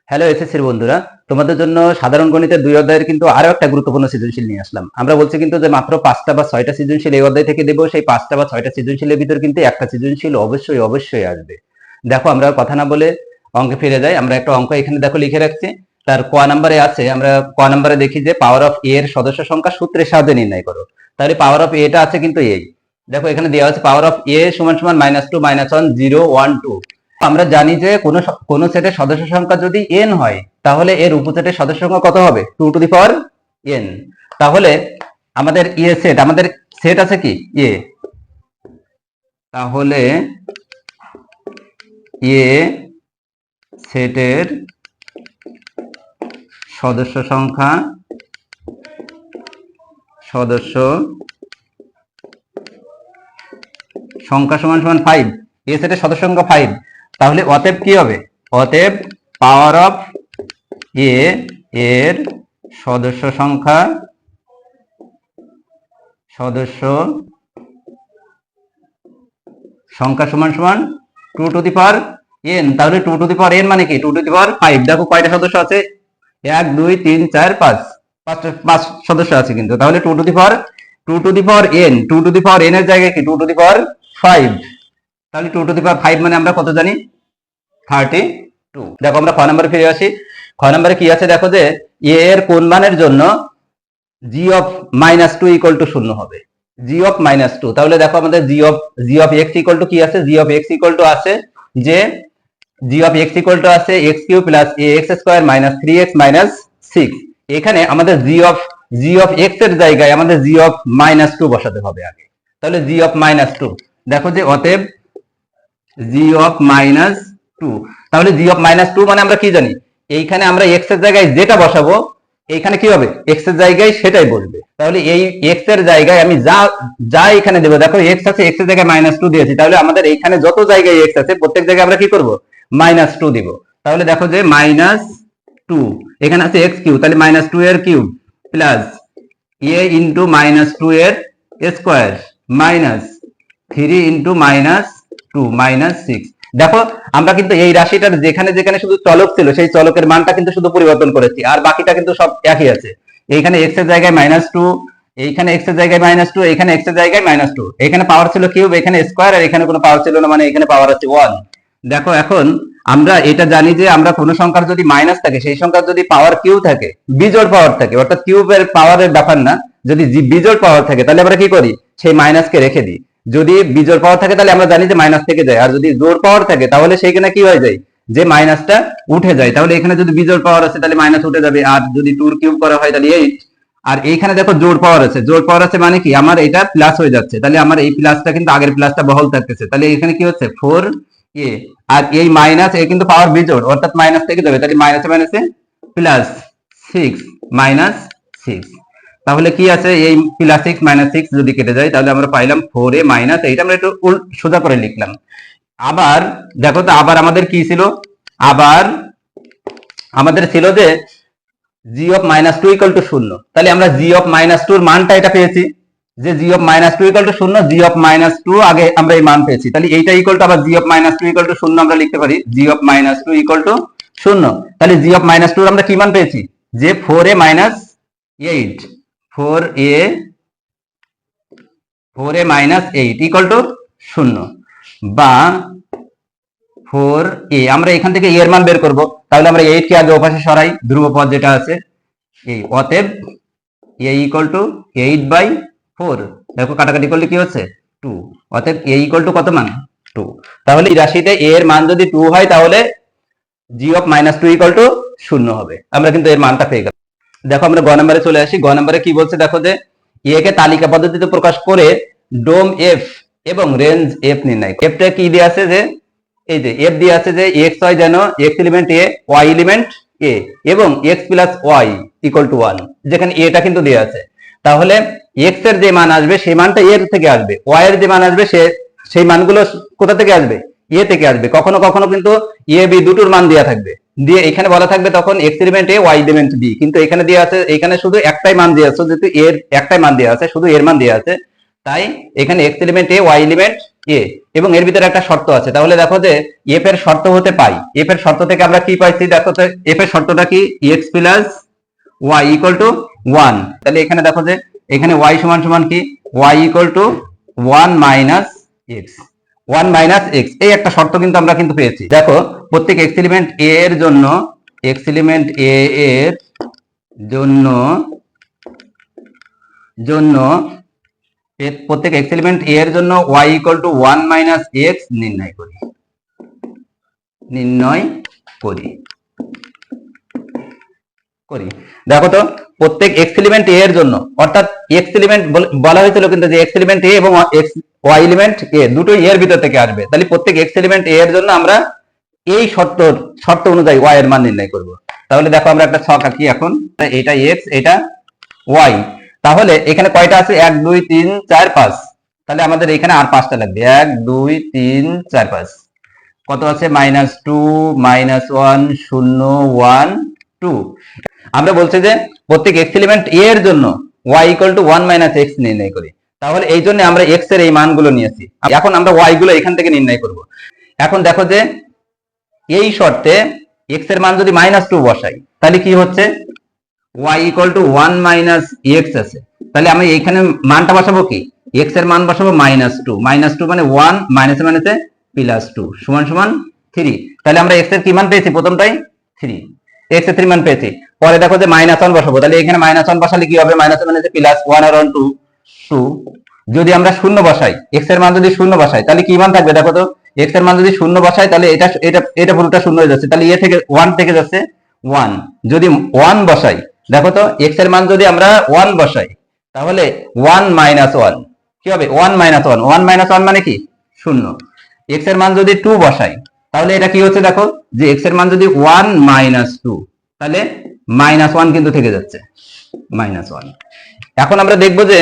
Hello এসএসসির বন্ধুরা, তোমাদের জন্য সাধারণ গণিতের 2 অধ্যায়ের কিন্তু আরো একটা গুরুত্বপূর্ণ সৃজনশীল নিয়ে আসলাম। আমরা বলছি কিন্তু যে মাত্র 5টা বা 6টা সৃজনশীল এই অধ্যায় থেকে দেব, সেই 5টা বা 6টা সৃজনশীলের ভিতর কিন্তু একটা সৃজনশীল অবশ্যই অবশ্যই আসবে। দেখো আমরা কথা না বলে অঙ্কে ফিরে যাই। আমরা একটা অঙ্ক এখানে দেখো লিখে রাখছি, তার ক নাম্বারে আছে। আমরা ক নাম্বারে দেখি যে পাওয়ার অফ এ এর সদস্য সংখ্যা সূত্রের সাহায্যে নির্ণয় করো। তাহলে পাওয়ার অফ এটা আছে কিন্তু এই, দেখো এখানে দেওয়া আছে পাওয়ার অফ এ সমান সমান -2 -1 0 1 2। আমরা জানি যে কোন সেটের সদস্য সংখ্যা যদি n হয় তাহলে এর উপসেটের সদস্য সংখ্যা কত হবে, 2 টু দি পাওয়ার n। তাহলে আমাদের আমাদের সেট আছে কি এ, তাহলে এ সেটের সদস্য সংখ্যা সমান সমান 5। এ সেটের সদস্য সংখ্যা 5। তাহলে অতএব কি হবে, অতএব পাওয়ার অফ এ এর সদস্য সংখ্যা সমান সমান 2 টু দি পাওয়ার n। তাহলে 2 টু দি পাওয়ার n মানে কি, 2 টু দি পাওয়ার 5। দেখো কয়টা সদস্য আছে, 1 2 3 4 5, 5 সদস্য আছে কিন্তু। তাহলে 2 to the power n, 2 to the power n এর জায়গায় কি 2 টু দি পাওয়ার 5। তাহলে 2 টু দি পাওয়ার 5 মানে আমরা কত জানি, 32। দেখো আমরা খ নম্বরে ফিরে আসি। খ নম্বরে কি আছে দেখো, যে এ এর কোন মানের জন্য g অফ -2 ইকুয়াল টু 0 হবে, g অফ -2। তাহলে দেখো আমাদের g of x equal to কি আছে, g of x equal to আছে যে g of x equal to আছে x cube plus ax square minus 3x minus 6। এখানে আমাদের g অফ x এর জায়গায় আমাদের g অফ -2 বসাতে হবে আগে। তাহলে g অফ -2, দেখো যে অতএব g অফ -2। তাহলে g অফ -2 মানে আমরা কি জানি, এইখানে আমরা x এর জায়গায় যেটা বসাবো এইখানে কি হবে, x এর জায়গায় সেটাই বসবে। তাহলে এই x এর জায়গায় আমি যা এখানে দেবো, দেখো x আছে, x এর জায়গায় -2 দিয়েছি। তাহলে আমাদের এইখানে যত জায়গায় x আছে প্রত্যেক জায়গায় আমরা কি করব, -2 দিব। তাহলে দেখো যে -2, এখানে আছে x কিউব, তাহলে -2 এর কিউব প্লাস a ইনটু -2 এর স্কয়ার মাইনাস 3 ইনটু -2 -6। দেখো আমরা কিন্তু এই রাশিটার যেখানে যেখানে শুধু চলক ছিল সেই চলকের মানটা কিন্তু শুধু পরিবর্তন করেছি, আর বাকিটা কিন্তু সব একই আছে। এইখানে x এর জায়গায় -2, এইখানে x এর জায়গায় -2, এখানে x এর জায়গায় -2। এখানে পাওয়ার ছিল কিউব, এখানে স্কয়ার, আর এখানে কোনো পাওয়ার ছিল না, মানে এখানে পাওয়ার আছে 1। দেখো এখন আমরা এটা জানি যে আমরা কোনো সংখ্যার যদি মাইনাস থাকে, সেই সংখ্যার যদি পাওয়ার কিউ থাকে, বিজোড় পাওয়ার থাকে, অর্থাৎ কিউবের পাওয়ারের ব্যাপার না, যদি বিজোড় পাওয়ার থাকে তাহলে আমরা কি করি, সেই মাইনাসকে রেখে দিই। যদি বিজোড় পাওয়ার থাকে তাহলে আমরা জানি যে মাইনাস থেকে যায়, আর যদি জোড় পাওয়ার থাকে তাহলে সেইখানে কি হয়ে যায়, যে মাইনাসটা উঠে যায়। তাহলে এখানে যদি বিজোড় পাওয়ার আছে তাহলে মাইনাস উঠে যাবে, আর যদি 2 কিউব করা হয় তাহলে 8। আর এইখানে দেখো জোড় পাওয়ার আছে, জোড় পাওয়ার আছে মানে কি আমার এটা প্লাস হয়ে যাচ্ছে, তাহলে আমার এই প্লাসটা কিন্তু আগের প্লাসটা বহাল থাকতেছে। তাহলে এখানে কি হচ্ছে 4a, আর এই মাইনাস এ কিন্তু পাওয়ার বিজোড় অর্থাৎ মাইনাস থেকে যাবে, তাহলে মাইনাসে মাইনাসে প্লাস 6 -6। তাহলে কি আছে, এই +6 -6 যদি কেটে যায় তাহলে আমরা পাইলাম 4a - 8। আমরা একটু সোজা করে লিখলাম। আবার দেখো তো, আবার আমাদের কি ছিল, আবার আমাদের ছিল যে g অফ -2 ইকুয়াল টু 0। তাহলে আমরা g অফ -2 এর মানটা এটা পেয়েছি, যে g of -2 equal to 0, g of -2 আগে আমরা এই মান পেয়েছি। তাহলে এইটা ইকুয়াল টু আবার g অফ -2 ইকুয়াল টু 0 আমরা লিখতে পারি, g অফ -2 ইকুয়াল টু 0। তাহলে g অফ -2 আমরা কি মান পেয়েছি, যে 4a - 8, 4a - 8 ইকুয়াল টু 0, বা 4a আমরা এখান থেকে এর মান বের করব। তাহলে আমরা 8 কে আগে ওপাশে সরাই, ধ্রুবপদ যেটা আছে এই, অতএব a ইকুয়াল টু 8/4। দেখো কাটাকাটি করলে কি হচ্ছে 2, অতএব a ইকুয়াল টু কত মান, 2। তাহলে এই রাশিতে a এর মান যদি 2 হয় তাহলে g অফ -2 ইকুয়াল টু 0 হবে। আমরা কিন্তু এর মানটা পেয়ে গেলাম। দেখো আমরা গ নম্বরে চলে আসি। গ নম্বরে কি বলছে দেখো, যে a কে তালিকা পদ্ধতিতে প্রকাশ করে ডোম f এবং রেঞ্জ f নির্ণয়। f টা কি দেয়া আছে, যে এই যে f দেয়া আছে যে x y যেন x element a y element a এবং x plus y equal to 1, যেখানে a টা কিন্তু দেয়া আছে। তাহলে x এর যে মান আসবে সেই মানটা a থেকে আসবে, y এর যে মান আসবে সেই মানগুলো কোথা থেকে আসবে, a থেকে আসবে। কখনো কখনো কিন্তু a b দুটোর মান দেয়া থাকবে, দিয়ে এখানে বলা থাকবে তখন x element a y element b, কিন্তু এখানে দেয়া আছে, এখানে শুধু একটাই মান দেয়া আছে, যেহেতু এর একটাই মান দেয়া আছে, শুধু এর মান দেয়া আছে, তাই এখানে x element a y element এ, এবং এর ভিতরে একটা শর্ত আছে। তাহলে দেখো যে এফ এর শর্ত হতে পাই, এফ এর শর্ত থেকে আমরা কি পাইছি দেখো তো, এফ এর শর্তটা কি, x plus y equal to 1। তাহলে এখানে দেখো যে এখানে ওয়াই সমান সমান কি, y equal to 1 minus x, 1 minus x, এই একটা শর্ত কিন্তু আমরা কিন্তু পেয়েছি। দেখো প্রত্যেক এক্স এলিমেন্ট এ এর জন্য, এক্স এলিমেন্ট এ এর জন্য প্রত্যেক এক্স এলিমেন্ট এ এর জন্য y equal to 1 minus x নির্ণয় করি। দেখো তো প্রত্যেক এক্স এলিমেন্ট এ এর জন্য, অর্থাৎ এক্স এলিমেন্ট বলা হয়েছিল কিন্তু যে এক্স এলিমেন্ট এ এবং এক্স ওয়াই এলিমেন্ট এ দুটোই এর ভিতর থেকে আসবে। তাহলে প্রত্যেক এক্স এলিমেন্ট এ এর জন্য আমরা এই শর্ত অনুযায়ী y এর মান নির্ণয় করব। তাহলে দেখো আমরা একটা ছক আঁকি এখন, এটা x, এটা y। তাহলে এখানে কয়টা আছে, 1 2 3 4 5, তাহলে আমাদের এখানে আর 5টা লাগবে, 1 2 3 4 5, কত আছে, -2 -1 0 1 2। আমরা বলছি যে প্রত্যেক এক্স এলিমেন্ট এ এর জন্য y equal to 1 minus x নির্ণয় করি। তাহলে এই জন্য আমরা x এর এই মানগুলো নিয়েছি, এখন আমরা y গুলো এখান থেকে নির্ণয় করব। এখন দেখো যে এই শর্তে x এর মান যদি -2 বসাই, তাহলে কি হচ্ছে, y equal to 1 minus x আছে। তাহলে আমি এইখানে মানটা বসাবো কি, x এর মান বসাবো -2, -2 মানে 1, মাইনাসে মাইনাসে +2 সমান সমান 3। তাহলে আমরা x এর কি মান পেয়েছি, প্রথমটাই 3, x এর 3 মান পেয়েছি। পরে দেখো যে -1 বসাবো, তাহলে এখানে -1 বসালে কি হবে, মাইনাসে মাইনাসে +1 আর 1 2। যদি আমরা শূন্য বসাই, x এর মান যদি শূন্য বসাই, তাহলে কি মান থাকবে, দেখো তো x এর মান যদি শূন্য বসাই, তাহলে এটা পুরোটা শূন্য হয়ে যাচ্ছে, তাহলে এ থেকে 1 থেকে যাচ্ছে 1। যদি 1 বসাই, দেখো তো x এর মান যদি আমরা 1 বসাই, তাহলে 1 মাইনাস 1 কি হবে, 1 মাইনাস 1, 1 মাইনাস 1 মানে কি, শূন্য। x এর মান যদি 2 বসাই, তাহলে এটা কি হচ্ছে, দেখো যে x এর মান যদি 1 মাইনাস 2, তাহলে -1 কিন্তু থেকে যাচ্ছে, -1। এখন আমরা দেখবো যে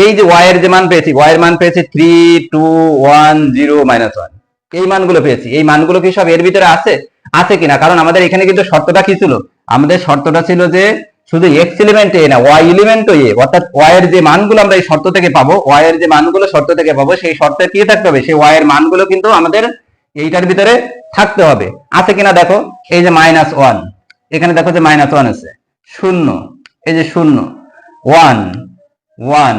এই যে y এর যে মান পেয়েছি, y এর মান পেয়েছি 3 2 1 0 -1, এই মানগুলো পেয়েছি। এই মানগুলো কি সব এর ভিতরে আছে কিনা, কারণ আমাদের এখানে কিন্তু শর্তটা কি ছিল, আমাদের শর্তটা ছিল যে শুধু x এলিমেন্ট এ না, y এলিমেন্ট এ, অর্থাৎ y এর যে মানগুলো আমরা এই শর্ত থেকে পাবো, y এর যে মানগুলো শর্ত থেকে পাবো, সেই শর্তে কি থাকতে হবে, সেই y এর মানগুলো কিন্তু আমাদের এইটার ভিতরে থাকতে হবে। আছে কিনা দেখো, এই যে -1, এখানে দেখো যে -1 আছে, 0, এই যে 0 1 1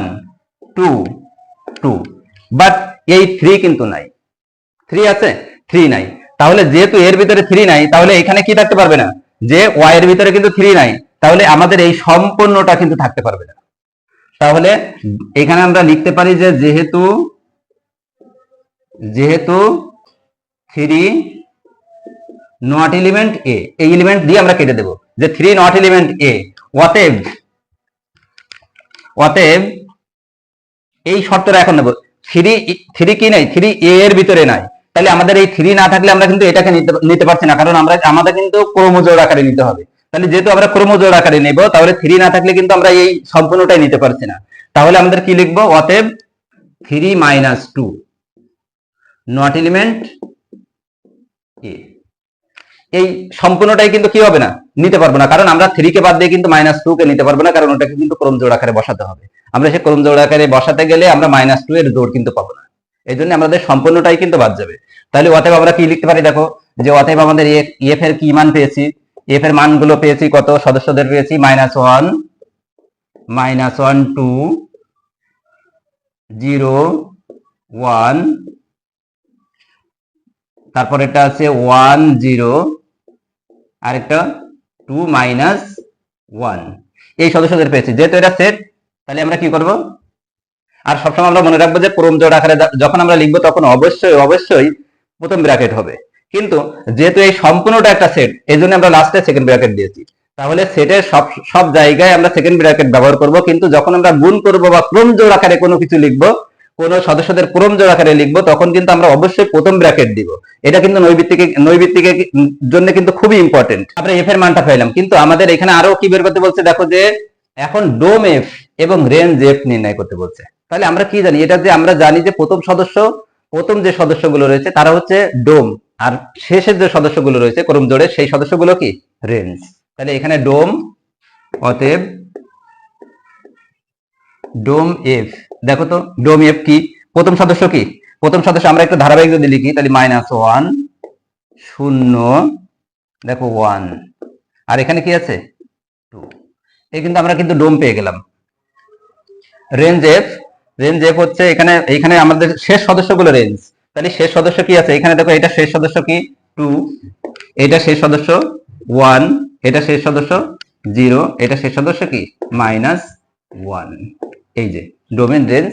2 2, বাট এই 3 কিন্তু নাই, 3 আছে, 3 নাই। তাহলে যেহেতু এর ভিতরে 3 নাই, তাহলে এখানে কি থাকতে পারবে না, যে y এর ভিতরে কিন্তু 3 নাই, তাহলে আমাদের এই সম্পূর্ণটা কিন্তু থাকতে পারবে না। তাহলে এখানে আমরা লিখতে পারি যে যেহেতু 3 নট এলিমেন্ট এ, এই এলিমেন্ট দিয়ে আমরা কেটে দেব যে 3 নট এলিমেন্ট এ, অতএব এই শর্তটা এখন নেব, 3 কি নাই, 3 এ এর ভিতরে নাই। তাহলে আমাদের এই 3 না থাকলে আমরা কিন্তু এটাকে নিতে পারছি না, কারণ আমাদের কিন্তু ক্রমজোড় আকারে নিতে হবে। তাহলে যেহেতু আমরা ক্রমজোড় আকারে নেব, তাহলে 3 না থাকলে কিন্তু আমরা এই সম্পূর্ণটাই নিতে পারছি না। তাহলে আমাদের কি লিখবো, অতএব 3 - 2 নট এলিমেন্ট এ, এই সম্পূর্ণটাই কিন্তু কি হবে না, নিতে পারবো না, কারণ আমরা 3 কে বাদ দিয়ে কিন্তু -2 কে নিতে পারবো না, কারণ ওটাকে কিন্তু ক্রমজোড় আকারে বসাতে হবে। আমরা সেই ক্রমজোড় আকারে বসাতে গেলে আমরা -2 এর জোড় কিন্তু পাবো না, এই জন্য আমাদের সম্পূর্ণটাই কিন্তু বাদ যাবে। তাহলে অতএব আমরা কি লিখতে পারি, দেখো যে অতএব আমাদের এফ এর কি মান পেয়েছি, এফ এর মানগুলো পেয়েছি, কত সদস্যদের পেয়েছি, -1 -1 2 0 1, তারপর এটা আছে 1 0, আরেকটা 2 -1, এই সদস্যদের পেয়েছি। যেহেতু এটা সেট, তাহলে আমরা কি করব, আর সবসময় আমরা মনে রাখবো যে ক্রমজোড় আকারে যখন আমরা লিখবো তখন অবশ্যই প্রথম ব্র্যাকেট হবে, কিন্তু যেহেতু এই সম্পূর্ণটা একটা সেট, এই জন্য আমরা লাস্টে সেকেন্ড ব্র্যাকেট দিয়েছি। তাহলে সেটের সব জায়গায় আমরা সেকেন্ড ব্র্যাকেট ব্যবহার করব, কিন্তু যখন আমরা গুণ করব বা ক্রমজোড় আকারে কোনো কিছু লিখবো, কোন সদস্যদের ক্রমজোড় আকারে লিখবো, তখন কিন্তু আমরা অবশ্যই প্রথম ব্র্যাকেট দিব। এটা কিন্তু নৈবিত্তিকের জন্য কিন্তু খুবই ইম্পর্টেন্ট। আমরা এফ এর মানটা পেলাম, কিন্তু আমাদের এখানে আরো কি বের করতে বলছে, দেখো যে এখন ডোম এফ এবং রেঞ্জ এফ নির্ণয় করতে বলছে। তাহলে আমরা কি জানি, এটা যে আমরা জানি যে প্রথম যে সদস্যগুলো রয়েছে তারা হচ্ছে ডোম, আর শেষের যে সদস্যগুলো রয়েছে ক্রমজোড়ের, সেই সদস্যগুলো কি রেঞ্জ। তাহলে এখানে ডোম, অতএব ডোম এফ, দেখো তো ডোম এফ কি, প্রথম সদস্য কি, প্রথম সদস্য আমরা একটু ধারাবাহিক যদি লিখি তাহলে -1 0 দেখো 1 আর এখানে কি আছে 2। এই কিন্তু আমরা কিন্তু ডোম পেয়ে গেলাম। রেঞ্জ এফ হচ্ছে এখানে আমাদের শেষ সদস্যগুলো রেঞ্জ। তাহলে শেষ সদস্য কি আছে এখানে দেখো, এটা শেষ সদস্য কি 2, এটা শেষ সদস্য 1, এটা শেষ সদস্য 0, এটা শেষ সদস্য কি -1। এই যে ডোমেন রেঞ্জ